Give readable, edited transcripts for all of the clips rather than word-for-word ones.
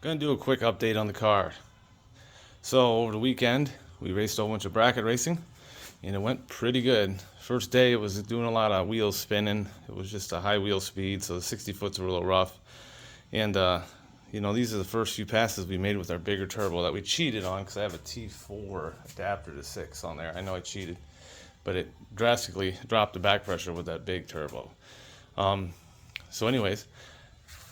Gonna do a quick update on the car. So over the weekend, we raced a whole bunch of bracket racing, and it went pretty good. First day, it was doing a lot of wheels spinning. It was just a high wheel speed, so the 60 foots were a little rough. And these are the first few passes we made with our bigger turbo that we cheated on because I have a T4 adapter to 6 on there. I know I cheated, but it drastically dropped the back pressure with that big turbo. So anyways,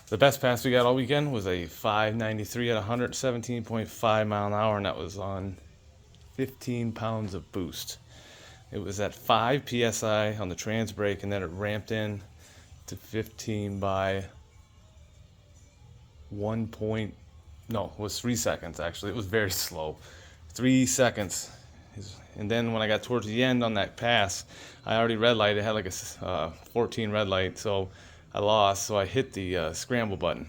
the best pass we got all weekend was a 593 at 117.5 mile an hour, and that was on 15 pounds of boost. It was at 5 psi on the trans brake, and then it ramped in to 15 by it was 3 seconds actually. It was very slow. 3 seconds. And then when I got towards the end on that pass, I already red light. It had like a 14 red light, so I lost. So I hit the scramble button.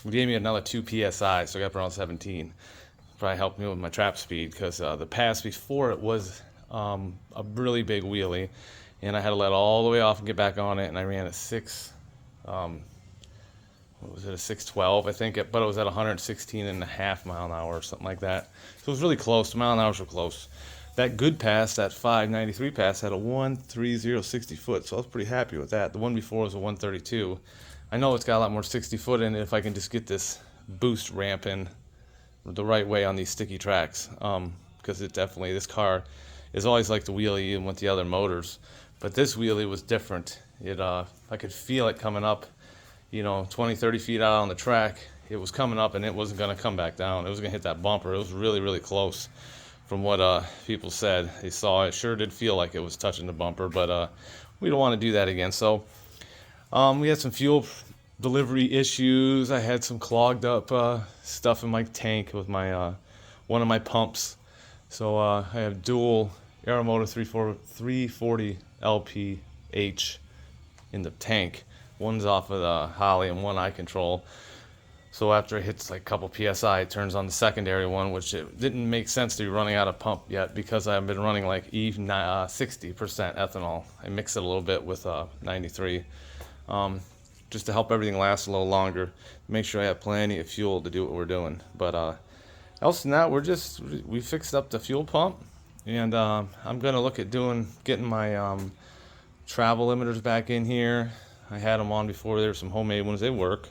It gave me another 2 psi, so I got up around 17. Probably helped me with my trap speed because the pass before it was a really big wheelie, and I had to let all the way off and get back on it. And I ran a 612, I think, but it was at 116.5 mile an hour or something like that. So it was really close. The mile an hours were close. That good pass, that 593 pass, had a 130 60 foot, so I was pretty happy with that. The one before was a 132. I know it's got a lot more 60 foot in it if I can just get this boost ramping the right way on these sticky tracks, because this car is always like the wheelie even with the other motors, but this wheelie was different. I could feel it coming up, 20, 30 feet out on the track. It was coming up and it wasn't going to come back down. It was going to hit that bumper. It was really, really close from what people said. They saw it. Sure did feel like it was touching the bumper, but we don't want to do that again. So we had some fuel delivery issues. I had some clogged up stuff in my tank with my one of my pumps. So I have dual Aeromotor 340 LPH in the tank. One's off of the Holley and one I control. So after it hits like a couple psi, it turns on the secondary one, which it didn't make sense to be running out of pump yet because I've been running like 60% ethanol. I mix it a little bit with 93, just to help everything last a little longer. Make sure I have plenty of fuel to do what we're doing. But else than that, we fixed up the fuel pump, and I'm gonna look at getting my travel limiters back in here. I had them on before. There were some homemade ones. They work.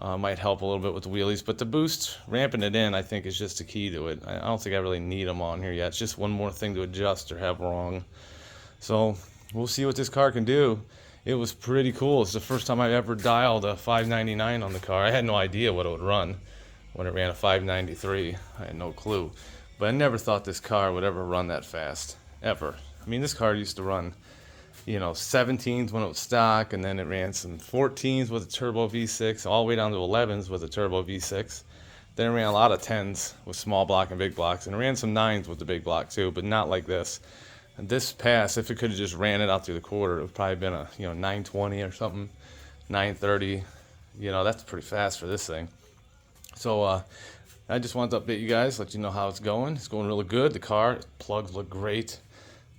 Might help a little bit with the wheelies, but the boost, ramping it in, I think is just the key to it. I don't think I really need them on here yet. It's just one more thing to adjust or have wrong. So we'll see what this car can do. It was pretty cool. It's the first time I've ever dialed a 599 on the car. I had no idea what it would run when it ran a 593. I had no clue. But I never thought this car would ever run that fast, ever. I mean, this car used to run 17s when it was stock, and then it ran some 14s with a turbo V6, all the way down to 11s with a turbo V6. Then it ran a lot of 10s with small block and big blocks, and it ran some 9s with the big block too, but not like this. And this pass, if it could have just ran it out through the quarter, it would probably been a 920 or something, 930. That's pretty fast for this thing. So I just wanted to update you guys, let you know how it's going. It's going really good. The car plugs look great.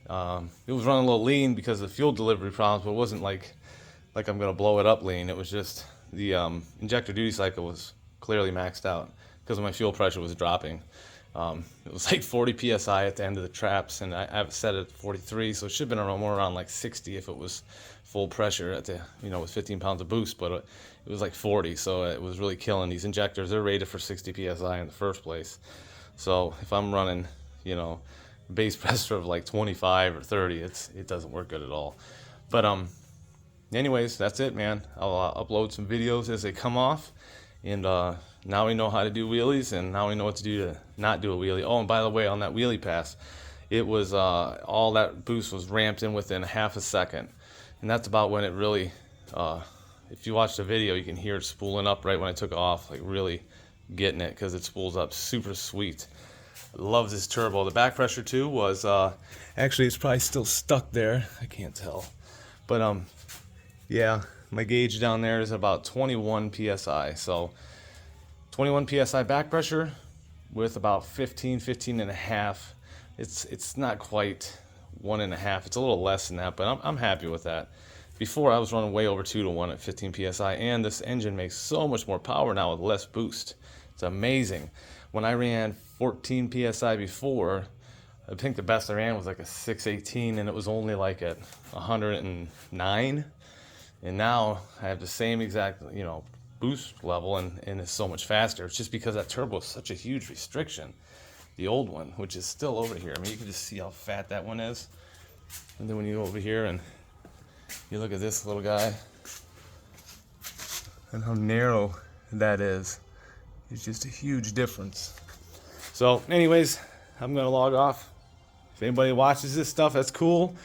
It was running a little lean because of the fuel delivery problems, but it wasn't like I'm gonna blow it up lean. It was just the injector duty cycle was clearly maxed out because my fuel pressure was dropping. It was like 40 psi at the end of the traps, and I have it set at 43, so it should have been more around like 60 if it was full pressure at the with 15 pounds of boost, but it was like 40, so it was really killing these injectors. They're rated for 60 psi in the first place, so if I'm running base pressure of like 25 or 30, it doesn't work good at all. But anyways, that's it, man. I'll upload some videos as they come off, and now we know how to do wheelies, and now we know what to do to not do a wheelie. Oh, and by the way, on that wheelie pass, it was all that boost was ramped in within half a second, and that's about when it really if you watch the video, you can hear it spooling up right when I took off, like really getting it, because it spools up super sweet. Love this turbo. The back pressure too was actually, it's probably still stuck there. I can't tell, but yeah, my gauge down there is about 21 psi. So 21 psi back pressure with about 15 and a half. It's not quite 1.5. It's a little less than that, but I'm happy with that. Before, I was running way over 2 to 1 at 15 psi, and this engine makes so much more power now with less boost. It's amazing. When I ran 14 psi before, I think the best I ran was like a 618, and it was only like at 109. And now I have the same exact, boost level, and it's so much faster. It's just because that turbo is such a huge restriction. The old one, which is still over here. I mean, you can just see how fat that one is. And then when you go over here and you look at this little guy and how narrow that is, it's just a huge difference. So anyways, I'm going to log off. If anybody watches this stuff, that's cool.